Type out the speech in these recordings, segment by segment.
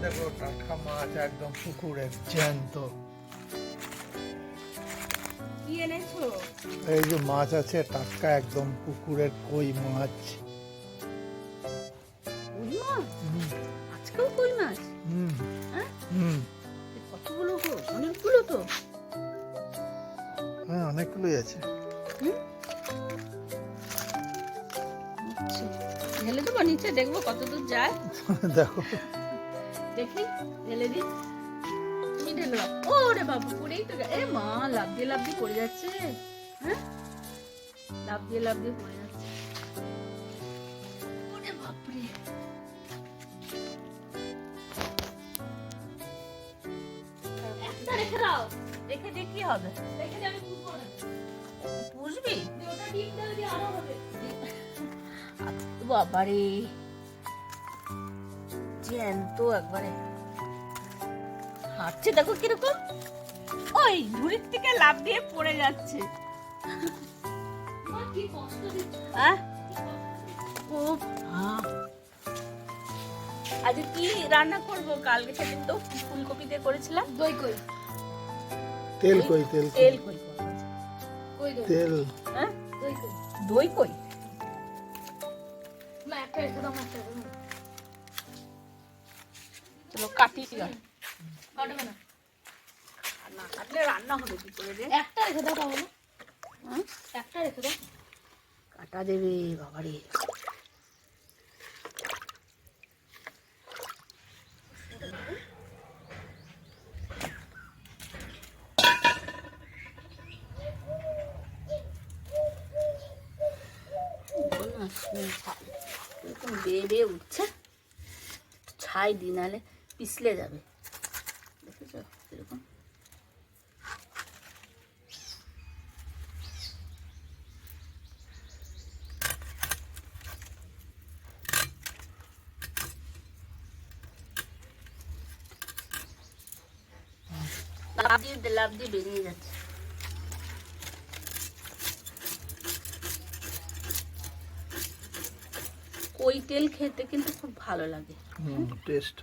দেখো টাটকা মাছ একদম পুকুরের জ্যান্ত। কি এনেছো? এই যে মাছ আছে টাটকা একদম পুকুরের কই মাছ। কই মাছ? আজকেও কই মাছ? হ্যাঁ কতগুলো গো? অনেকগুলো তো। হ্যাঁ অনেকগুলোই আছে। ঢেলে দেবো নিচে, দেখবো কত দূর যায়। দেখো দেখি ঢেলে দি। তুমি ঢেলে দাও। ওরে বাবু পড়েই তো এ মা, লাফ দিয়ে পড়ে যাচ্ছে। হ্যাঁ লাফ দিয়ে পড়ে যাচ্ছে। ওরে বাপরে, একটা রেখে দাও। রেখে দিয়ে কি হবে? রেখে দিয়ে আমি পুষবো না। পুষবি? ওটা ডিম দেবে দিয়ে আরো হবে। বাবারে জ্যান্ত একবারে হাঁটছে, দেখো কিরকম ওই ঝুড়ির থেকে লাফ দিয়ে পড়ে যাচ্ছে। আজকে কি রান্না করবো? কালকে সেদিন তো ফুলকপি দিয়ে করেছিলাম। দই কই? তেল কই? তেল কই? তেল হ্যাঁ দই কই? চলো কাটি না কাটলে রান্না হবে কি করে রে? একটা রেখে দাও তাহলে। একটা রেখে দাও। কাটা দেবে বাবারে। এরকম বেয়ে উঠছে, ছাই দিই নাহলে পিছলে যাবে। দেখেছ এরকম। লাভ দিয়ে বেরিয়ে যাচ্ছে। কই তেল খেতে কিন্তু খুব ভালো লাগে, টেস্ট।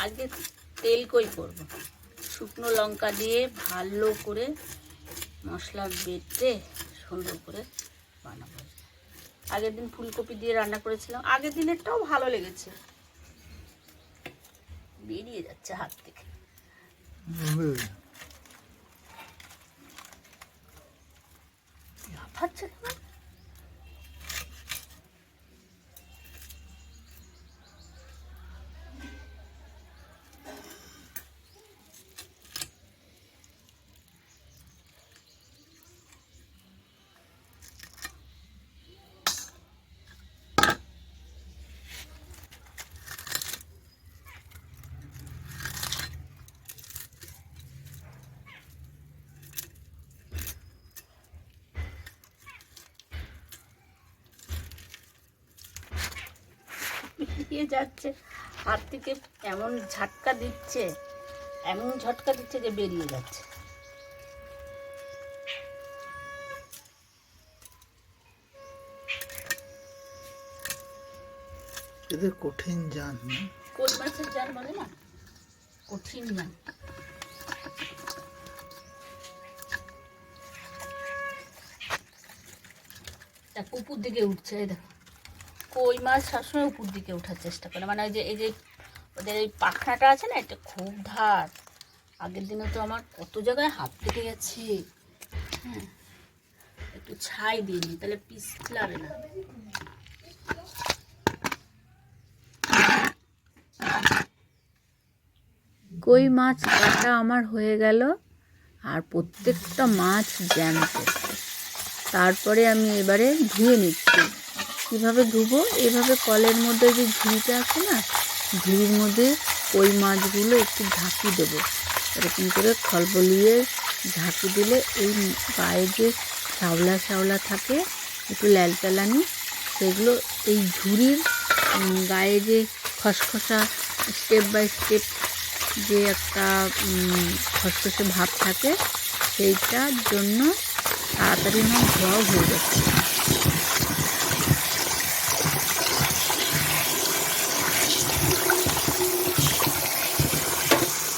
আজকে তেল কই করব। শুকনো লঙ্কা দিয়ে ভালো করে মশলা বেটে সুন্দর করে বানাবো। আগের দিন ফুলকপি দিয়ে রান্না করেছিলাম, আগের দিনেরটাও ভালো লেগেছে। বেরিয়ে যাচ্ছে হাত থেকে। লাফাচ্ছে কেন? বেরিয়ে যাচ্ছে হাত থেকে, এমন ঝটকা দিচ্ছে যে বেরিয়ে যাচ্ছে। এদের কঠিন জান। কই মাছের জাল বলে না, কঠিন জাল। উপর দিকে উঠছে, এই দেখো। কই মাছ সবসময় উপর দিকে ওঠার চেষ্টা করে, মানে ওই যে এই যে ওদের এই পাখনাটা আছে না, এটা খুব ধার। আগের দিনে তো আমার কত জায়গায় হাত কেটে গেছে। হ্যাঁ একটু ছাই দিয়ে নি, তাহলে পিছলাবে না। কই মাছ কাটা আমার হয়ে গেল, আর প্রত্যেকটা মাছ জ্যান্ত। তারপরে আমি এবারে ধুয়ে নিচ্ছি। কীভাবে ধুবো? এভাবে কলের মধ্যে যে ঝুড়িটা আছে না, ঝুড়ির মধ্যে কই মাছগুলো একটু ঢাকি দেবো। এরকম করে খলবলিয়ে ঢাকি দিলে এই গায়ে যে শ্যাওলা শ্যাওলা থাকে, একটু ল্যালচালানি, সেগুলো এই ঝুড়ির গায়ে যে খসখসা স্টেপ বাই স্টেপ যে একটা খসখসে ভাব থাকে, সেইটার জন্য তাড়াতাড়ি আমার ধোয়াও হয়ে যাচ্ছে।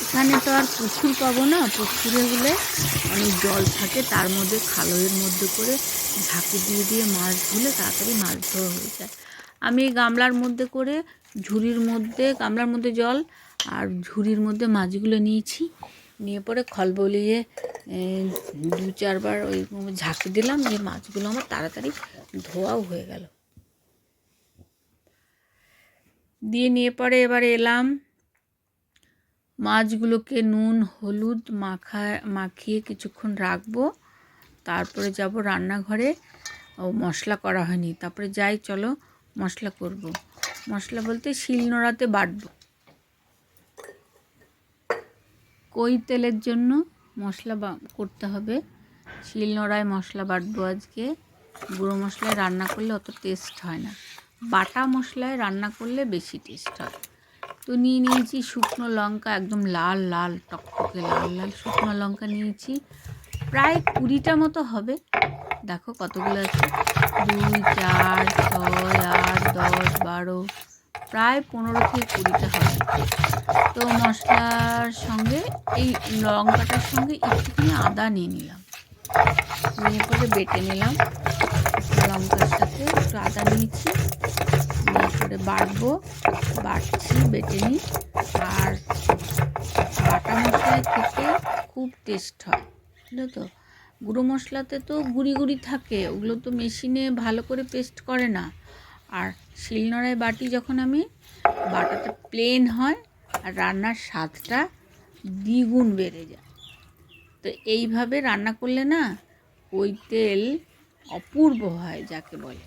এখানে তো আর পুকুর পাবো না, পুকুরে হলে অনেক জল থাকে, তার মধ্যে খালের মধ্যে করে ঝাঁকি দিয়ে দিয়ে মাছ ধুলে তাড়াতাড়ি মাছ ধোয়া হয়ে যায়। আমি এই গামলার মধ্যে করে গামলার মধ্যে জল আর ঝুড়ির মধ্যে মাছগুলো নিয়েছি, নিয়ে পরে খল বলিয়ে 2-4 বার ওই ঝাঁকি দিলাম, এই মাছগুলো আমার তাড়াতাড়ি ধোয়াও হয়ে গেল। দিয়ে নিয়ে পরে এবার এলাম, মাছগুলোকে নুন হলুদ মাখিয়ে কিছুক্ষণ রাখবো, তারপরে যাব রান্নাঘরে। মশলা করা হয়নি, তারপরে যাই চলো মশলা করব। মশলা বলতে শিলনোড়াতে বাটবো। কই তেলের জন্য মশলা করতে হবে, শিলনোড়ায় মশলা বাটবো আজকে। গুঁড়ো মশলায় রান্না করলে অত টেস্ট হয় না, বাটা মশলায় রান্না করলে বেশি টেস্ট হয়। তো নিয়েছি শুকনো লঙ্কা, একদম লাল লাল টকটকে লাল লাল শুকনো লঙ্কা নিয়েছি, প্রায় 20টা মতো হবে। দেখো কতগুলো আছে, 2, 4, 6, 8, 10, 12, প্রায় 15 থেকে 20টা হবে। তো মশলার সঙ্গে এই লঙ্কাটার সঙ্গে একটুখানি আদা নিয়ে নিলাম, নিয়ে পরে বেটে নিলাম। লঙ্কার সাথে একটু আদা নিয়েছি, নিয়ে পরে বাটছি, বেটে নিই। আর বাটা মশলায় খেতে খুব টেস্ট হয়, বুঝলো তো। গুঁড়ো মশলাতে তো গুঁড়ি গুঁড়ি থাকে, ওগুলো তো মেশিনে ভালো করে পেস্ট করে না। আর শিলনোড়ায় বাটি যখন আমি, বাটাটা প্লেন হয় আর রান্নার স্বাদটা দ্বিগুণ বেড়ে যায়। তো এইভাবে রান্না করলে না ওই তেল অপূর্ব হয় যাকে বলে।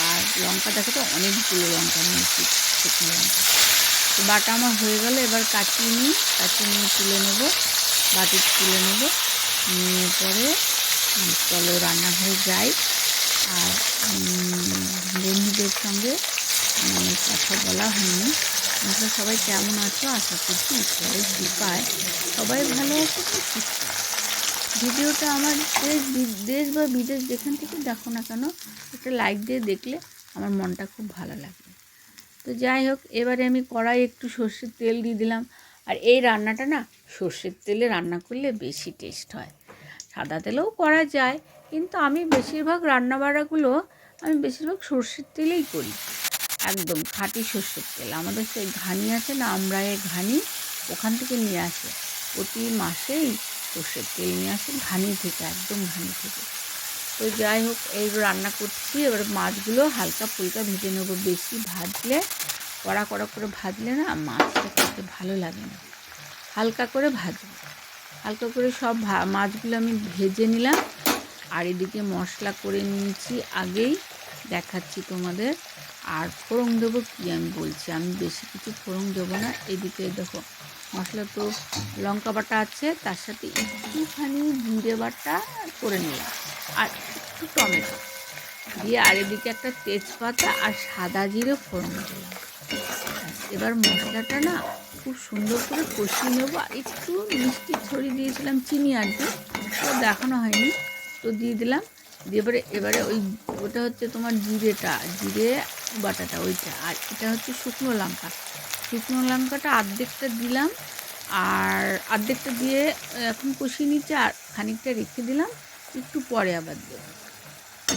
আর লঙ্কা দেখো তো, অনেকগুলো লঙ্কা নিয়েছি, শুকনো লঙ্কা। তো বাটা আমার হয়ে গেল, এবার কাটিয়ে নিয়ে তুলে নেবো, বাটিতে তুলে নেবো। নিয়ে পরে চলো রান্নাঘরে যাই। আর বন্ধুদের সঙ্গে কথা বলা হয়নি, আমরা সবাই কেমন আছো, আশা করছি ঈশ্বরের কৃপায় সবাই ভালো আছে, তো সুস্থ। ভিডিওটা আমার দেশ বা বিদেশ যেখান থেকে দেখো না কেন, একটা লাইক দিয়ে দেখলে আমার মনটা খুব ভালো লাগবে। তো যাই হোক, এবারে আমি কড়াই একটু সর্ষের তেল দিয়ে দিলাম। আর এই রান্নাটা না সর্ষের তেলে রান্না করলে বেশি টেস্ট হয়, সাদা তেলেও করা যায়, কিন্তু আমি বেশিরভাগ রান্নাবাড়াগুলো সর্ষের তেলেই করি, একদম খাঁটি সর্ষের তেল। আমাদের সেই ঘানি আছে না, আমরা এই ঘানি ওখান থেকে নিয়ে আসে, প্রতি মাসেই সর্ষের তেল নিয়ে আসে ঘানি থেকে, একদম ঘানি থেকে। তো যাই হোক, এই রান্না করছি। এবার মাছগুলো হালকা ফুলকা ভেজে নেবো, বেশি ভাজলে কড়া করে ভাজলে না মাছটা খেতে ভালো লাগে না, হালকা করে ভাজবো। হালকা করে সব মাছগুলো আমি ভেজে নিলাম। আর এদিকে মশলা করে নিয়েছি আগেই, দেখাচ্ছি তোমাদের। আর ফোড়ন দেবো কি আমি বলছি, আমি বেশি কিছু ফোড়ন দেবো না। এদিকে দেখো মশলা তো লঙ্কা বাটা আছে, তার সাথে একটুখানি জিরে বাটা করে নিলাম, আর একটু টমেটো দিয়ে, আর এদিকে একটা তেজপাতা আর সাদা জিরে ফোড়ন দিলাম। এবার মশলাটা না খুব সুন্দর করে কষিয়ে নেবো। আর একটু মিষ্টি ছড়িয়ে দিয়েছিলাম, চিনি আর কি, তো দেখানো হয়নি, তো দিয়ে দিলাম। দিয়ে এবারে ওটা হচ্ছে তোমার জিরে বাটাটা ওইটা, আর এটা হচ্ছে শুকনো লঙ্কাটা অর্ধেকটা দিলাম, আর অর্ধেকটা দিয়ে এখন কষিয়ে নিচ্ছে, আর খানিকটা রেখে দিলাম, একটু পরে আবার দেবো।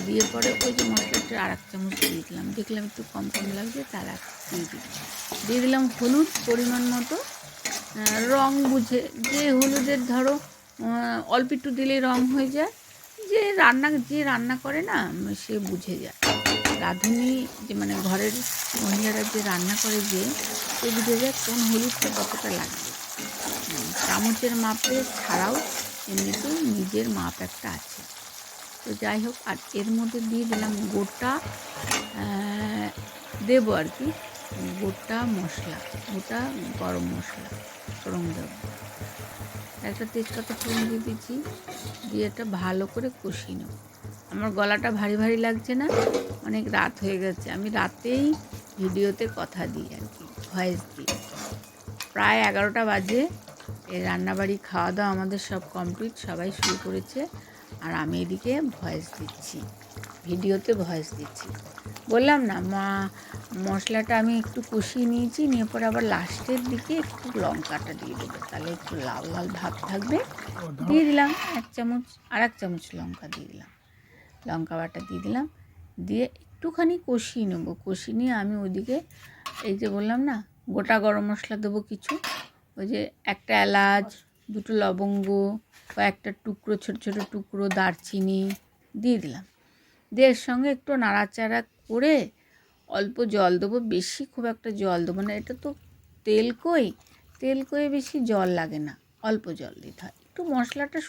দিয়ে পরে ওই যে মশলাটা আর 1 চামচ দিয়ে দিলাম, দেখলাম একটু কম লাগছে, তার দিয়ে দিলাম হলুদ পরিমাণ মতো, রং বুঝে, যে হলুদের ধরো অল্প একটু দিলেই রং হয়ে যায়, যে রান্না করে না সে বুঝে যায়, রাঁধুনি যে মানে ঘরের মহিলারা যে রান্না করে যে সে বুঝে যায় কোন হলুদটা কতটা লাগবে। চামচের মাপে ছাড়াও এমনিতেও নিজের মাপ একটা আছে। তো যাই হোক, আর এর মধ্যে দিয়ে দিলাম গোটা দেবো আর কি, গোটা গরম মশলা ফোড়ন দেবো। একটা তেজপাতা ফোড়ন দিয়ে দিচ্ছি, দিয়ে এটা ভালো করে কষিয়ে নেব। আমার গলাটা ভারী ভারী লাগছে না, অনেক রাত হয়ে গেছে, আমি রাতেই ভিডিওতে কথা দিই আর কি, ভয়েস দিই। প্রায় 11টা বাজে, এই রান্নাবাড়ি খাওয়া দাওয়া আমাদের সব কমপ্লিট, সবাই শুরু করেছে, আর আমি এদিকে ভয়েস দিচ্ছি, ভিডিওতে ভয়েস দিচ্ছি। বললাম না মশলাটা আমি একটু কষিয়ে নিয়েছি, নিয়ে পরে আবার লাস্টের দিকে একটু লঙ্কাটা দিয়ে দেবো, তাহলে একটু লাল লাল ভাব থাকবে। দিয়ে দিলাম 1 চামচ, আর 1 চামচ লঙ্কা দিয়ে দিলাম, লঙ্কা বাটা দিয়ে দিলাম, দিয়ে একটুখানি কষিয়ে নেবো। কষিয়ে নিয়ে আমি ওইদিকে এই যে বললাম না গোটা গরম মশলা দেবো কিছু, ওই যে একটা এলাচ, 2টো লবঙ্গ, কয়েকটা টুকরো ছোটো ছোটো টুকরো দারচিনি দিয়ে দিলাম। দিয়ে এর সঙ্গে একটু নাড়াচাড়া করে অল্প জল দেবো, বেশি খুব একটা জল দেবো না, এটা তো তেল কই বেশি জল লাগে না, অল্প জল দিতে হয়, একটু মশলাটা